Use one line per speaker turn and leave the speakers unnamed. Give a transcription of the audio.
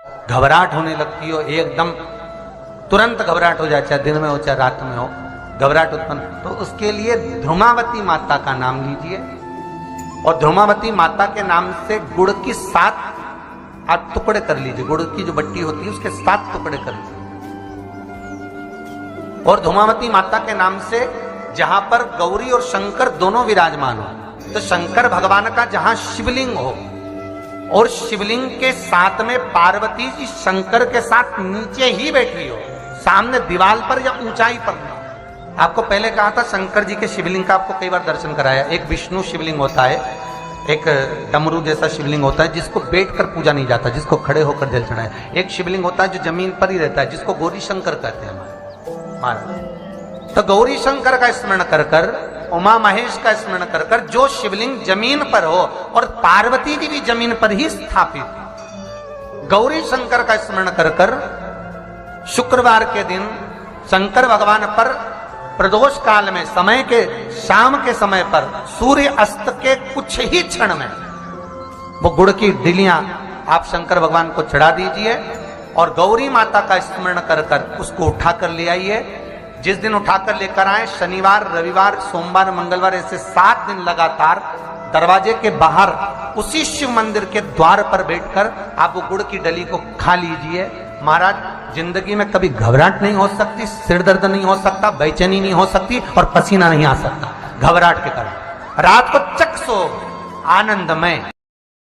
घबराहट होने लगती हो, एकदम तुरंत घबराहट हो जाए, चाहे दिन में हो चाहे रात में हो, घबराहट उत्पन्न, तो उसके लिए ध्रुमावती माता का नाम लीजिए और ध्रुमावती माता के नाम से गुड़ की 7 आप टुकड़े कर लीजिए। गुड़ की जो बट्टी होती है उसके 7 टुकड़े कर लीजिए और ध्रुमावती माता के नाम से जहां पर गौरी और शंकर दोनों विराजमान हो, तो शंकर भगवान का जहां शिवलिंग हो और शिवलिंग के साथ में पार्वती जी शंकर के साथ नीचे ही बैठी हो, सामने दीवार पर या ऊंचाई पर ना। आपको पहले कहा था शंकर जी के शिवलिंग का आपको कई बार दर्शन कराया। एक विष्णु शिवलिंग होता है, एक डमरू जैसा शिवलिंग होता है जिसको बैठकर पूजा नहीं जाता, जिसको खड़े होकर जल चढ़ाए। एक शिवलिंग होता है जो जमीन पर ही रहता है, जिसको गौरी शंकर कहते हैं महाराज। तो गौरी शंकर का स्मरण कर कर, उमा महेश का स्मरण कर कर, जो शिवलिंग जमीन पर हो और पार्वती जी भी जमीन पर ही स्थापित, गौरी शंकर का स्मरण कर कर शुक्रवार के दिन शंकर भगवान पर प्रदोष काल में समय के शाम के समय पर सूर्य अस्त के कुछ ही क्षण में वो गुड़ की डिलियां आप शंकर भगवान को चढ़ा दीजिए और गौरी माता का स्मरण कर कर उसको उठाकर ले आइए। जिस दिन उठाकर लेकर आए, शनिवार, रविवार, सोमवार, मंगलवार, ऐसे 7 दिन लगातार दरवाजे के बाहर उसी शिव मंदिर के द्वार पर बैठकर आप वो गुड़ की डली को खा लीजिए। महाराज, जिंदगी में कभी घबराहट नहीं हो सकती, सिर दर्द नहीं हो सकता, बेचैनी नहीं हो सकती और पसीना नहीं आ सकता घबराहट के कारण। रात को चक सो आनंदमय।